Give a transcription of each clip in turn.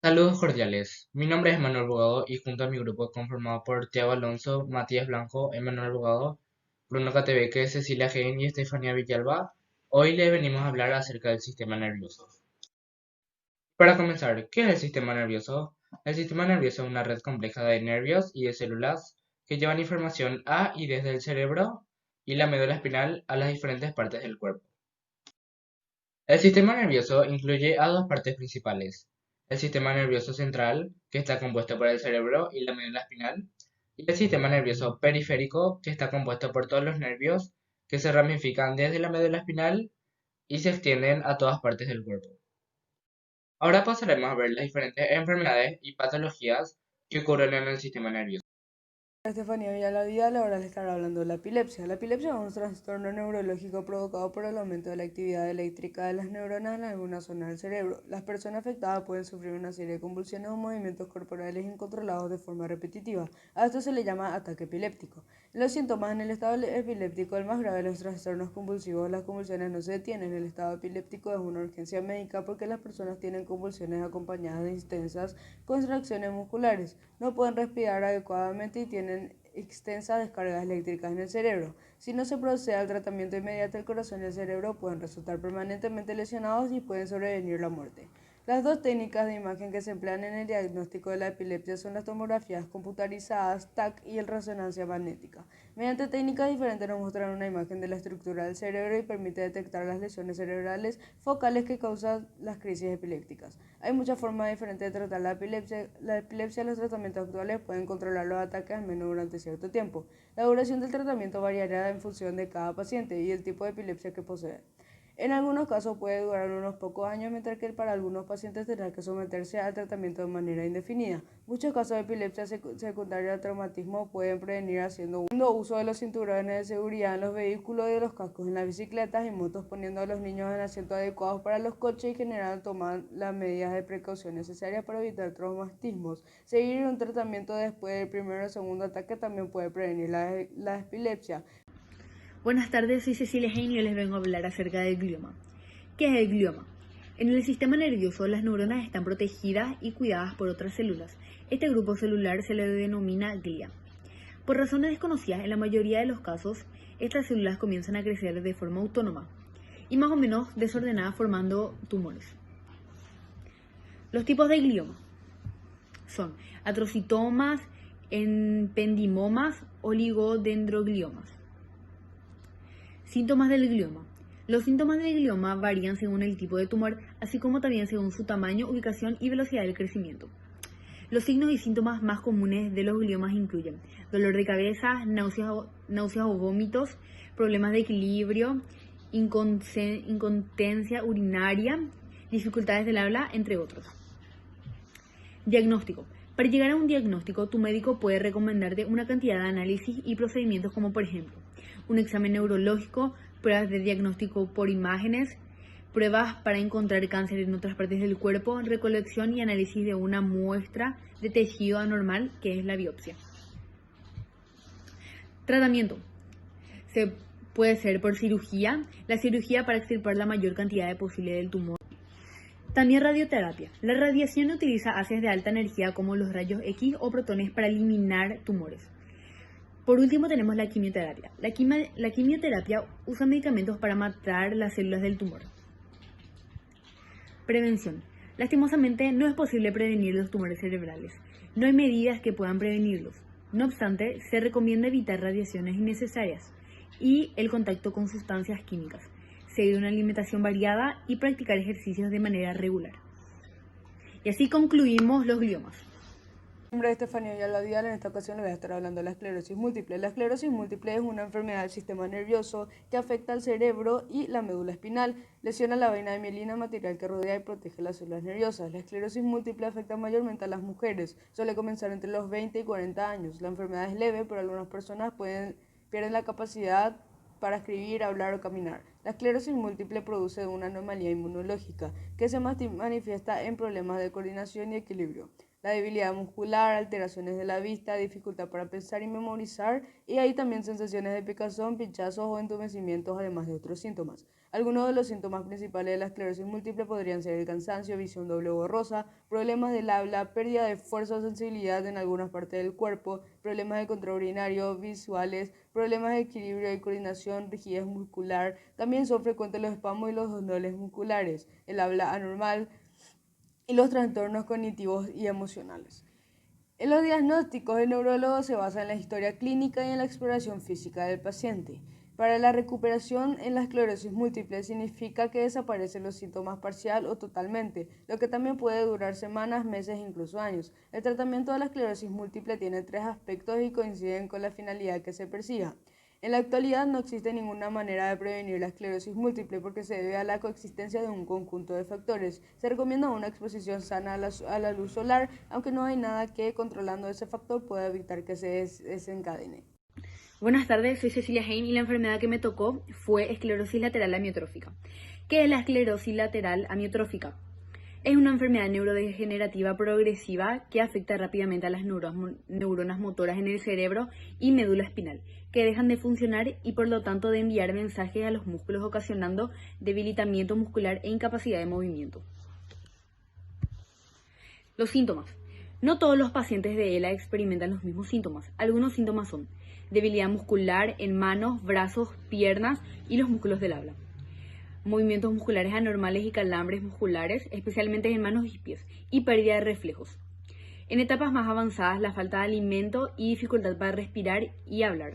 Saludos cordiales. Mi nombre es Manuel Bogado y junto a mi grupo conformado por Tiago Alonso, Matías Blanco, Emanuel Bogado, Bruno Catebeque, Cecilia Gen y Estefanía Villalba, hoy les venimos a hablar acerca del sistema nervioso. Para comenzar, ¿qué es el sistema nervioso? El sistema nervioso es una red compleja de nervios y de células que llevan información a y desde el cerebro y la médula espinal a las diferentes partes del cuerpo. El sistema nervioso incluye a dos partes principales: el sistema nervioso central, que está compuesto por el cerebro y la médula espinal, y el sistema nervioso periférico, que está compuesto por todos los nervios que se ramifican desde la médula espinal y se extienden a todas partes del cuerpo. Ahora pasaremos a ver las diferentes enfermedades y patologías que ocurren en el sistema nervioso. Estefanía Villalba, ahora le estará hablando de la epilepsia. La epilepsia es un trastorno neurológico provocado por el aumento de la actividad eléctrica de las neuronas en alguna zona del cerebro. Las personas afectadas pueden sufrir una serie de convulsiones o movimientos corporales incontrolados de forma repetitiva. A esto se le llama ataque epiléptico. Los síntomas en el estado epiléptico, el más grave de los trastornos convulsivos, las convulsiones no se detienen. El estado epiléptico es una urgencia médica porque las personas tienen convulsiones acompañadas de intensas contracciones musculares, no pueden respirar adecuadamente y tienen extensas descargas eléctricas en el cerebro. Si no se procede al tratamiento inmediato, el corazón y el cerebro pueden resultar permanentemente lesionados y pueden sobrevenir la muerte. Las dos técnicas de imagen que se emplean en el diagnóstico de la epilepsia son las tomografías computarizadas TAC y la resonancia magnética. Mediante técnicas diferentes nos muestran una imagen de la estructura del cerebro y permite detectar las lesiones cerebrales focales que causan las crisis epilépticas. Hay muchas formas diferentes de tratar la epilepsia. Los tratamientos actuales pueden controlar los ataques al menos durante cierto tiempo. La duración del tratamiento variará en función de cada paciente y el tipo de epilepsia que posee. En algunos casos puede durar unos pocos años, mientras que para algunos pacientes tendrá que someterse al tratamiento de manera indefinida. Muchos casos de epilepsia secundaria al traumatismo pueden prevenir haciendo uso de los cinturones de seguridad en los vehículos y de los cascos en las bicicletas y motos, poniendo a los niños en asientos adecuados para los coches y general tomar las medidas de precaución necesarias para evitar traumatismos. Seguir un tratamiento después del primero o segundo ataque también puede prevenir la epilepsia. Buenas tardes, soy Cecilia Hein y hoy les vengo a hablar acerca del glioma. ¿Qué es el glioma? En el sistema nervioso, las neuronas están protegidas y cuidadas por otras células. Este grupo celular se le denomina glia. Por razones desconocidas, en la mayoría de los casos, estas células comienzan a crecer de forma autónoma y más o menos desordenada, formando tumores. Los tipos de glioma son atrocitomas, ependimomas, oligodendrogliomas. Síntomas del glioma. Los síntomas del glioma varían según el tipo de tumor, así como también según su tamaño, ubicación y velocidad del crecimiento. Los signos y síntomas más comunes de los gliomas incluyen dolor de cabeza, náuseas o vómitos, problemas de equilibrio, incontinencia urinaria, dificultades del habla, entre otros. Diagnóstico. Para llegar a un diagnóstico, tu médico puede recomendarte una cantidad de análisis y procedimientos como por ejemplo, un examen neurológico, pruebas de diagnóstico por imágenes, pruebas para encontrar cáncer en otras partes del cuerpo, recolección y análisis de una muestra de tejido anormal, que es la biopsia. Tratamiento. Se puede ser por cirugía, la cirugía para extirpar la mayor cantidad posible del tumor. También radioterapia. La radiación utiliza haces de alta energía como los rayos X o protones para eliminar tumores. Por último tenemos la quimioterapia. La quimioterapia usa medicamentos para matar las células del tumor. Prevención. Lastimosamente no es posible prevenir los tumores cerebrales. No hay medidas que puedan prevenirlos. No obstante, se recomienda evitar radiaciones innecesarias y el contacto con sustancias químicas, seguir una alimentación variada y practicar ejercicios de manera regular. Y así concluimos los gliomas. Mi nombre es Estefanía Villalba. En esta ocasión les voy a estar hablando de la esclerosis múltiple. La esclerosis múltiple es una enfermedad del sistema nervioso que afecta al cerebro y la médula espinal. Lesiona la vaina de mielina, material que rodea y protege las células nerviosas. La esclerosis múltiple afecta mayormente a las mujeres. Suele comenzar entre los 20 y 40 años. La enfermedad es leve, pero algunas personas pierden la capacidad para escribir, hablar o caminar. La esclerosis múltiple produce una anomalía inmunológica que se manifiesta en problemas de coordinación y equilibrio. La debilidad muscular, alteraciones de la vista, dificultad para pensar y memorizar, y hay también sensaciones de picazón, pinchazos o entumecimientos, además de otros síntomas. Algunos de los síntomas principales de la esclerosis múltiple podrían ser el cansancio, visión doble o borrosa, problemas del habla, pérdida de fuerza o sensibilidad en algunas partes del cuerpo, problemas de control urinario, visuales, problemas de equilibrio y coordinación, rigidez muscular. También son frecuentes los espasmos y los dolores musculares, el habla anormal y los trastornos cognitivos y emocionales. En los diagnósticos, el neurólogo se basa en la historia clínica y en la exploración física del paciente. Para la recuperación en la esclerosis múltiple significa que desaparecen los síntomas parcial o totalmente, lo que también puede durar semanas, meses e incluso años. El tratamiento de la esclerosis múltiple tiene tres aspectos y coinciden con la finalidad que se persiga. En la actualidad no existe ninguna manera de prevenir la esclerosis múltiple porque se debe a la coexistencia de un conjunto de factores. Se recomienda una exposición sana a la luz solar, aunque no hay nada que, controlando ese factor, pueda evitar que se desencadene. Buenas tardes, soy Cecilia Hein y la enfermedad que me tocó fue esclerosis lateral amiotrófica. ¿Qué es la esclerosis lateral amiotrófica? Es una enfermedad neurodegenerativa progresiva que afecta rápidamente a las neuronas motoras en el cerebro y médula espinal, que dejan de funcionar y por lo tanto de enviar mensajes a los músculos ocasionando debilitamiento muscular e incapacidad de movimiento. Los síntomas. No todos los pacientes de ELA experimentan los mismos síntomas. Algunos síntomas son debilidad muscular en manos, brazos, piernas y los músculos del habla. Movimientos musculares anormales y calambres musculares, especialmente en manos y pies, y pérdida de reflejos. En etapas más avanzadas, la falta de alimento y dificultad para respirar y hablar.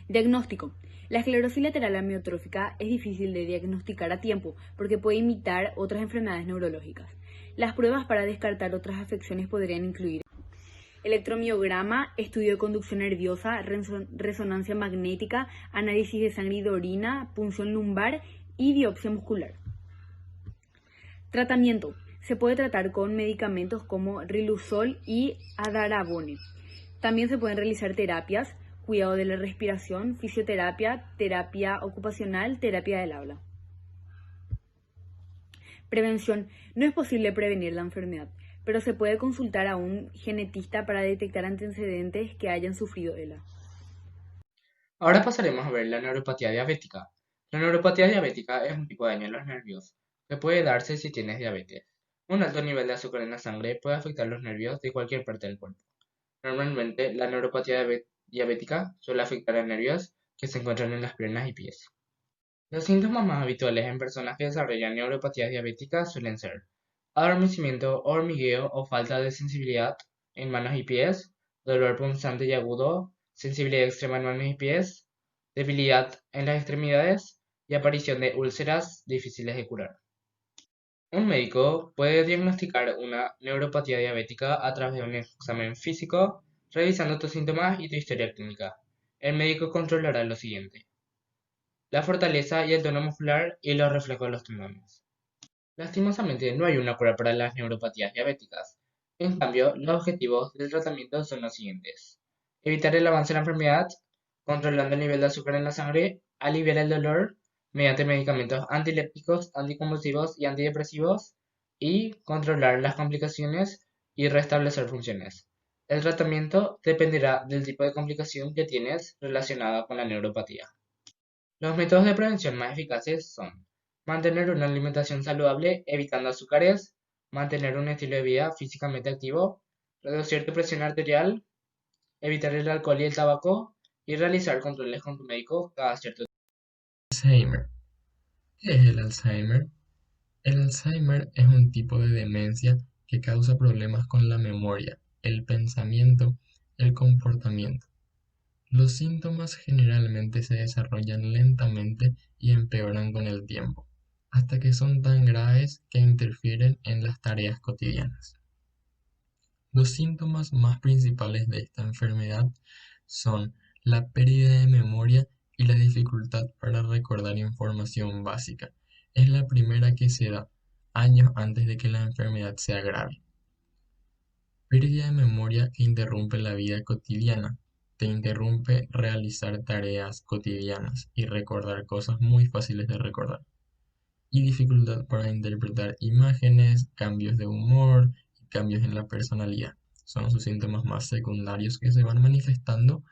Diagnóstico. La esclerosis lateral amiotrófica es difícil de diagnosticar a tiempo porque puede imitar otras enfermedades neurológicas. Las pruebas para descartar otras afecciones podrían incluir electromiograma, estudio de conducción nerviosa, resonancia magnética, análisis de sangre y de orina, punción lumbar y biopsia muscular. Tratamiento. Se puede tratar con medicamentos como Riluzol y Adarabone. También se pueden realizar terapias, cuidado de la respiración, fisioterapia, terapia ocupacional, terapia del habla. Prevención. No es posible prevenir la enfermedad, pero se puede consultar a un genetista para detectar antecedentes que hayan sufrido ELA. Ahora pasaremos a ver la neuropatía diabética. La neuropatía diabética es un tipo de daño en los nervios que puede darse si tienes diabetes. Un alto nivel de azúcar en la sangre puede afectar los nervios de cualquier parte del cuerpo. Normalmente, la neuropatía diabética suele afectar a nervios que se encuentran en las piernas y pies. Los síntomas más habituales en personas que desarrollan neuropatías diabéticas suelen ser adormecimiento, hormigueo o falta de sensibilidad en manos y pies, dolor punzante y agudo, sensibilidad extrema en manos y pies, debilidad en las extremidades y aparición de úlceras difíciles de curar. Un médico puede diagnosticar una neuropatía diabética a través de un examen físico, revisando tus síntomas y tu historia clínica. El médico controlará lo siguiente: la fortaleza y el tono muscular y los reflejos de los tendones. Lastimosamente, no hay una cura para las neuropatías diabéticas. En cambio, los objetivos del tratamiento son los siguientes: evitar el avance de la enfermedad, controlando el nivel de azúcar en la sangre, aliviar el dolor mediante medicamentos antilepticos, anticonvulsivos y antidepresivos, y controlar las complicaciones y restablecer funciones. El tratamiento dependerá del tipo de complicación que tienes relacionada con la neuropatía. Los métodos de prevención más eficaces son mantener una alimentación saludable evitando azúcares, mantener un estilo de vida físicamente activo, reducir tu presión arterial, evitar el alcohol y el tabaco y realizar controles con tu médico cada cierto tiempo. Alzheimer. ¿Qué es el Alzheimer? El Alzheimer es un tipo de demencia que causa problemas con la memoria, el pensamiento, el comportamiento. Los síntomas generalmente se desarrollan lentamente y empeoran con el tiempo, hasta que son tan graves que interfieren en las tareas cotidianas. Los síntomas más principales de esta enfermedad son la pérdida de memoria y la dificultad para recordar información básica. Es la primera que se da años antes de que la enfermedad sea grave. Pérdida de memoria que interrumpe la vida cotidiana. Te interrumpe realizar tareas cotidianas y recordar cosas muy fáciles de recordar. Y dificultad para interpretar imágenes, cambios de humor y cambios en la personalidad. Son sus síntomas más secundarios que se van manifestando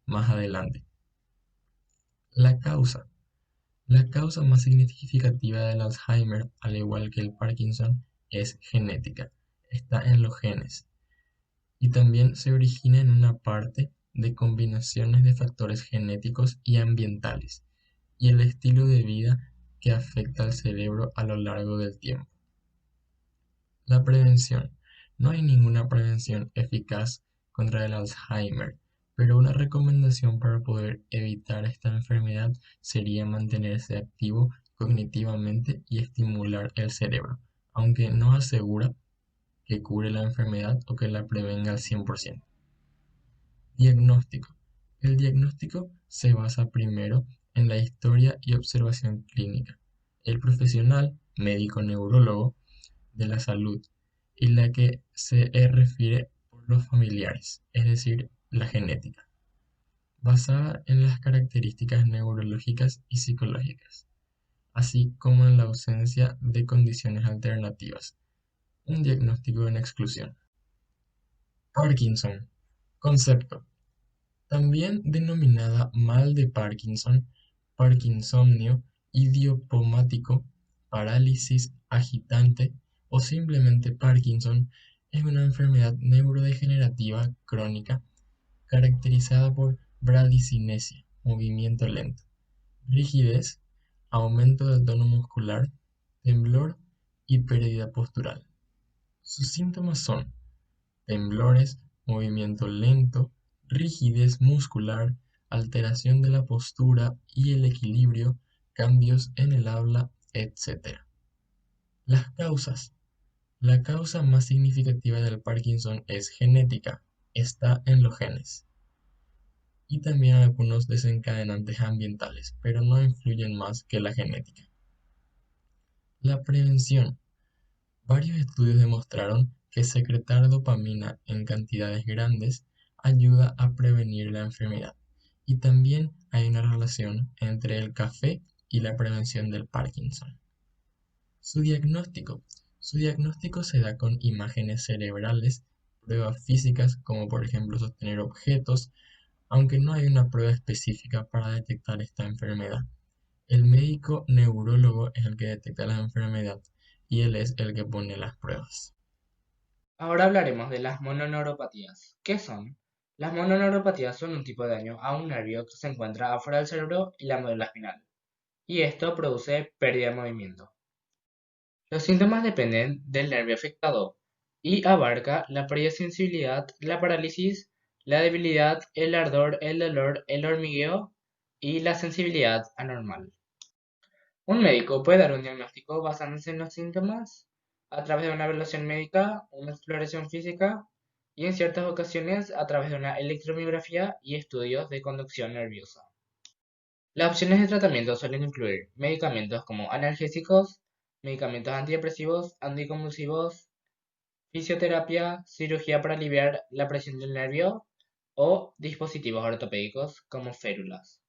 más adelante. La causa. La causa más significativa del Alzheimer, al igual que el Parkinson, es genética. Está en los genes y también se origina en una parte de combinaciones de factores genéticos y ambientales y el estilo de vida que afecta al cerebro a lo largo del tiempo. La prevención. No hay ninguna prevención eficaz contra el Alzheimer, pero una recomendación para poder evitar esta enfermedad sería mantenerse activo cognitivamente y estimular el cerebro, aunque no asegura que cure la enfermedad o que la prevenga al 100%. Diagnóstico. El diagnóstico se basa primero en la historia y observación clínica. El profesional, médico neurólogo de la salud, y la que se refiere por los familiares, es decir, la genética, basada en las características neurológicas y psicológicas, así como en la ausencia de condiciones alternativas. Un diagnóstico en exclusión. Parkinson. Concepto. También denominada mal de Parkinson, parkinsomnio idiopomático, parálisis agitante o simplemente Parkinson, es una enfermedad neurodegenerativa crónica caracterizada por bradicinesia, movimiento lento, rigidez, aumento del tono muscular, temblor y pérdida postural. Sus síntomas son temblores, movimiento lento, rigidez muscular, alteración de la postura y el equilibrio, cambios en el habla, etc. Las causas. La causa más significativa del Parkinson es genética, está en los genes, y también algunos desencadenantes ambientales, pero no influyen más que la genética. La prevención. Varios estudios demostraron que secretar dopamina en cantidades grandes ayuda a prevenir la enfermedad, y también hay una relación entre el café y la prevención del Parkinson. Su diagnóstico. Su diagnóstico se da con imágenes cerebrales, pruebas físicas como por ejemplo sostener objetos, aunque no hay una prueba específica para detectar esta enfermedad. El médico neurólogo es el que detecta la enfermedad y él es el que pone las pruebas. Ahora hablaremos de las mononeuropatías. ¿Qué son? Las mononeuropatías son un tipo de daño a un nervio que se encuentra afuera del cerebro y la médula espinal, y esto produce pérdida de movimiento. Los síntomas dependen del nervio afectado y abarca la pérdida de sensibilidad, la parálisis, la debilidad, el ardor, el dolor, el hormigueo y la sensibilidad anormal. Un médico puede dar un diagnóstico basándose en los síntomas a través de una evaluación médica, una exploración física y en ciertas ocasiones a través de una electromiografía y estudios de conducción nerviosa. Las opciones de tratamiento suelen incluir medicamentos como analgésicos, medicamentos antidepresivos, anticonvulsivos, fisioterapia, cirugía para aliviar la presión del nervio o dispositivos ortopédicos como férulas.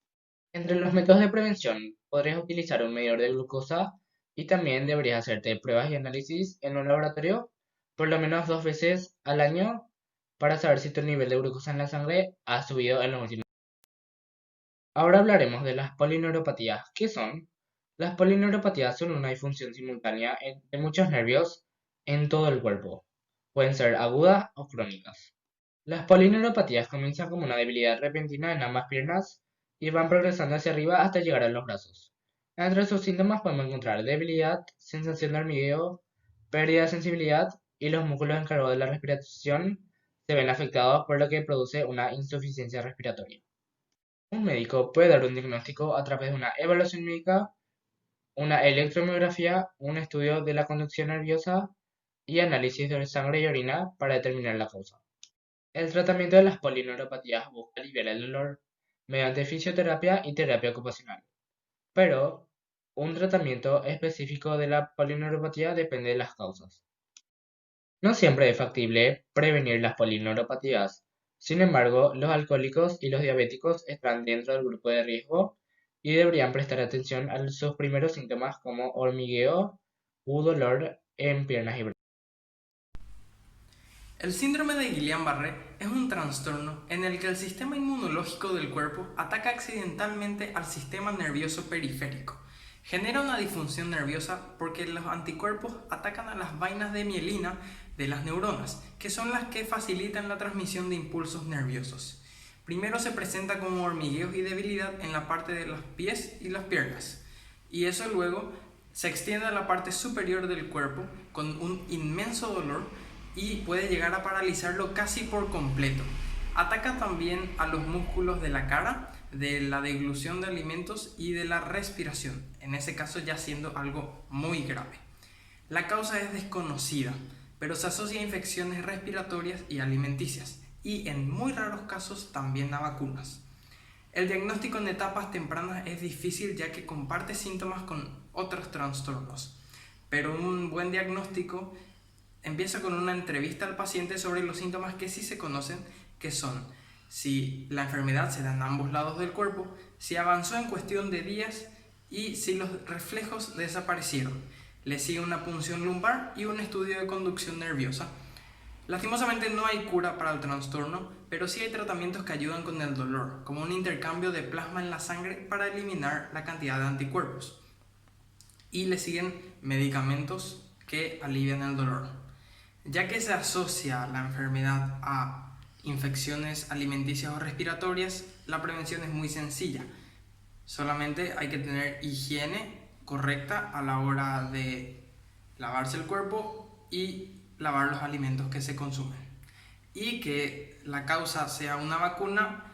Entre los métodos de prevención podrías utilizar un medidor de glucosa y también deberías hacerte pruebas y análisis en un laboratorio por lo menos 2 veces al año para saber si tu nivel de glucosa en la sangre ha subido en los últimos años. Ahora hablaremos de las polineuropatías. ¿Qué son? Las polineuropatías son una disfunción simultánea de muchos nervios en todo el cuerpo. Pueden ser agudas o crónicas. Las polineuropatías comienzan como una debilidad repentina en ambas piernas y van progresando hacia arriba hasta llegar a los brazos. Entre sus síntomas podemos encontrar debilidad, sensación de hormigueo, pérdida de sensibilidad y los músculos encargados de la respiración se ven afectados por lo que produce una insuficiencia respiratoria. Un médico puede dar un diagnóstico a través de una evaluación médica, una electromiografía, un estudio de la conducción nerviosa y análisis de sangre y orina para determinar la causa. El tratamiento de las polineuropatías busca aliviar el dolor mediante fisioterapia y terapia ocupacional, pero un tratamiento específico de la polineuropatía depende de las causas. No siempre es factible prevenir las polineuropatías. Sin embargo, los alcohólicos y los diabéticos están dentro del grupo de riesgo y deberían prestar atención a sus primeros síntomas como hormigueo u dolor en piernas y brazos. El síndrome de Guillain-Barré es un trastorno en el que el sistema inmunológico del cuerpo ataca accidentalmente al sistema nervioso periférico. Genera una disfunción nerviosa porque los anticuerpos atacan a las vainas de mielina de las neuronas, que son las que facilitan la transmisión de impulsos nerviosos. Primero se presenta como hormigueos y debilidad en la parte de los pies y las piernas, y eso luego se extiende a la parte superior del cuerpo con un inmenso dolor y puede llegar a paralizarlo casi por completo. Ataca también a los músculos de la cara, de la deglución de alimentos y de la respiración, en ese caso ya siendo algo muy grave. La causa es desconocida, pero se asocia a infecciones respiratorias y alimenticias, y en muy raros casos también a vacunas. El diagnóstico en etapas tempranas es difícil ya que comparte síntomas con otros trastornos, pero un buen diagnóstico empieza con una entrevista al paciente sobre los síntomas que sí se conocen, que son si la enfermedad se da en ambos lados del cuerpo, si avanzó en cuestión de días y si los reflejos desaparecieron. Le sigue una punción lumbar y un estudio de conducción nerviosa. Lastimosamente no hay cura para el trastorno, pero sí hay tratamientos que ayudan con el dolor, como un intercambio de plasma en la sangre para eliminar la cantidad de anticuerpos. Y le siguen medicamentos que alivian el dolor. Ya que se asocia la enfermedad a infecciones alimenticias o respiratorias, la prevención es muy sencilla. Solamente hay que tener higiene correcta a la hora de lavarse el cuerpo y lavar los alimentos que se consumen. Y que la causa sea una vacuna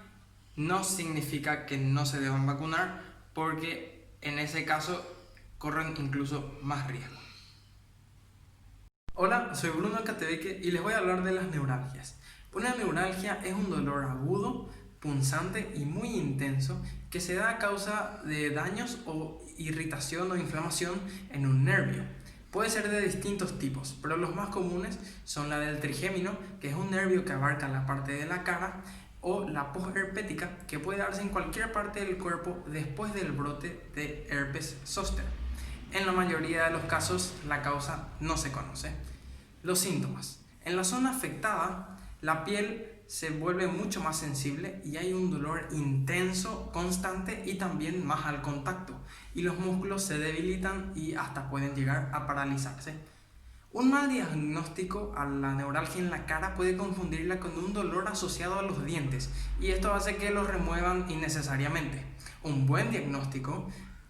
no significa que no se deban vacunar, porque en ese caso corren incluso más riesgo. Hola, soy Bruno Catebeque y les voy a hablar de las neuralgias. Una neuralgia es un dolor agudo, punzante y muy intenso que se da a causa de daños o irritación o inflamación en un nervio. Puede ser de distintos tipos, pero los más comunes son la del trigémino, que es un nervio que abarca la parte de la cara, o la posherpética, que puede darse en cualquier parte del cuerpo después del brote de herpes zóster. En la mayoría de los casos, la causa no se conoce. Los síntomas. En la zona afectada, la piel se vuelve mucho más sensible y hay un dolor intenso, constante y también más al contacto. Y los músculos se debilitan y hasta pueden llegar a paralizarse. Un mal diagnóstico a la neuralgia en la cara puede confundirla con un dolor asociado a los dientes y esto hace que los remuevan innecesariamente. Un buen diagnóstico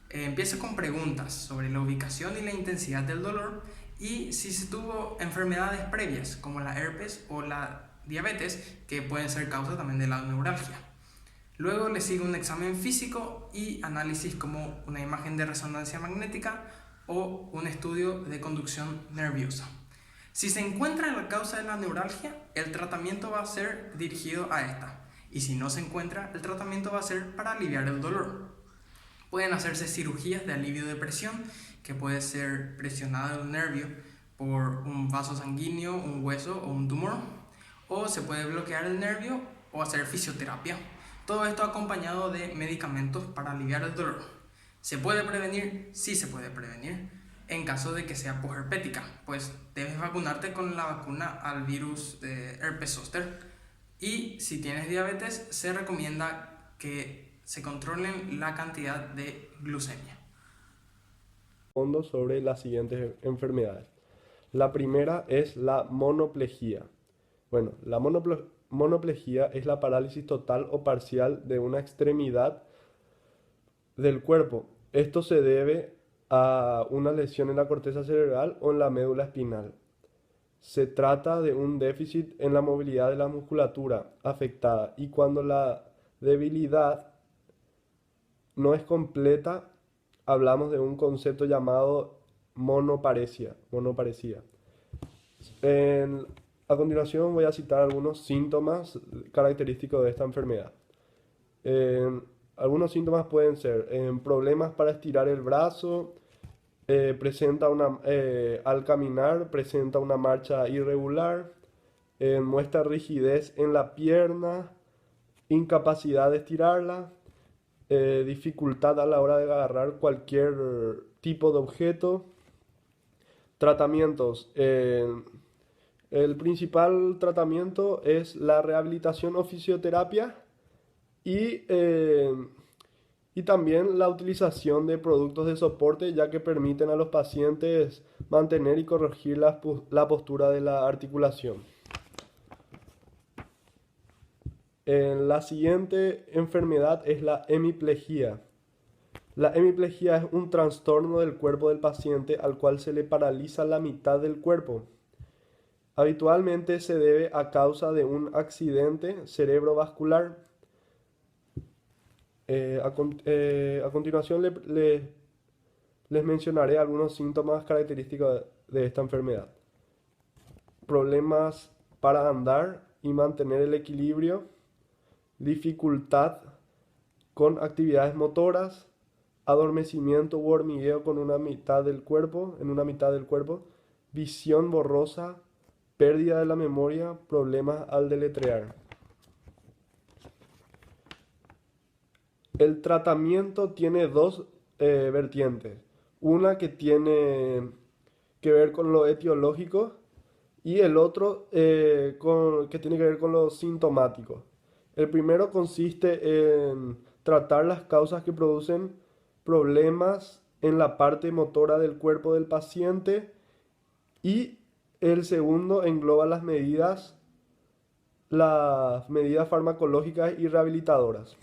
empieza con preguntas sobre la ubicación y la intensidad del dolor y si se tuvo enfermedades previas como la herpes o la diabetes, que pueden ser causa también de la neuralgia. Luego le sigue un examen físico y análisis como una imagen de resonancia magnética o un estudio de conducción nerviosa. Si se encuentra la causa de la neuralgia, el tratamiento va a ser dirigido a esta. Y si no se encuentra, el tratamiento va a ser para aliviar el dolor. Pueden hacerse cirugías de alivio de presión, que puede ser presionado el nervio por un vaso sanguíneo, un hueso o un tumor. O se puede bloquear el nervio o hacer fisioterapia. Todo esto acompañado de medicamentos para aliviar el dolor. ¿Se puede prevenir? Sí se puede prevenir. En caso de que sea posherpética, pues debes vacunarte con la vacuna al virus de herpes zóster. Y si tienes diabetes, se recomienda que se controlen la cantidad de glucemia. Fondo sobre las siguientes enfermedades. La primera es la monoplejía. Bueno, la monoplejía es la parálisis total o parcial de una extremidad del cuerpo. Esto se debe a una lesión en la corteza cerebral o en la médula espinal. Se trata de un déficit en la movilidad de la musculatura afectada y cuando la debilidad no es completa, hablamos de un concepto llamado monoparesia. A continuación voy a citar algunos síntomas característicos de esta enfermedad. Algunos síntomas pueden ser problemas para estirar el brazo, al caminar presenta una marcha irregular, muestra rigidez en la pierna, incapacidad de estirarla, dificultad a la hora de agarrar cualquier tipo de objeto. Tratamientos. El principal tratamiento es la rehabilitación o fisioterapia y, eh, y también la utilización de productos de soporte, ya que permiten a los pacientes mantener y corregir la postura de la articulación. La siguiente enfermedad es la hemiplegia. La hemiplegia es un trastorno del cuerpo del paciente al cual se le paraliza la mitad del cuerpo. Habitualmente se debe a causa de un accidente cerebrovascular. A continuación les mencionaré algunos síntomas característicos de esta enfermedad. Problemas para andar y mantener el equilibrio, dificultad con actividades motoras, adormecimiento u hormigueo en una mitad del cuerpo, visión borrosa, pérdida de la memoria, problemas al deletrear. El tratamiento tiene dos vertientes. Una que tiene que ver con lo etiológico y el otro que tiene que ver con lo sintomático. El primero consiste en tratar las causas que producen problemas en la parte motora del cuerpo del paciente y el segundo engloba las medidas farmacológicas y rehabilitadoras.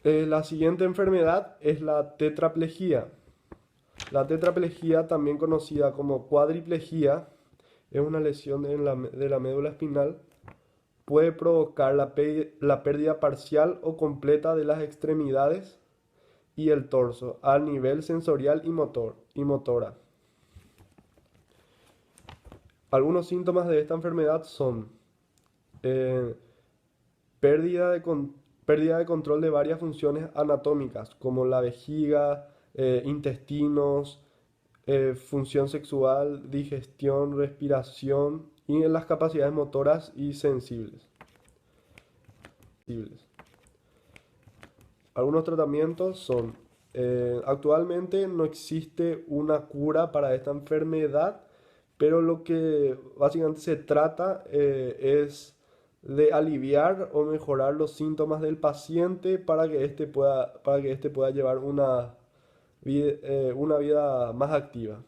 La siguiente enfermedad es la tetraplegia. La tetraplegia, también conocida como cuadriplegia, es una lesión de la médula espinal. Puede provocar la pérdida parcial o completa de las extremidades y el torso a nivel sensorial y motora. Algunos síntomas de esta enfermedad son pérdida de control de varias funciones anatómicas, como la vejiga, intestinos, función sexual, digestión, respiración y en las capacidades motoras y sensibles. Algunos tratamientos son, actualmente no existe una cura para esta enfermedad, pero lo que básicamente se trata es de aliviar o mejorar los síntomas del paciente para que éste pueda llevar una vida más activa.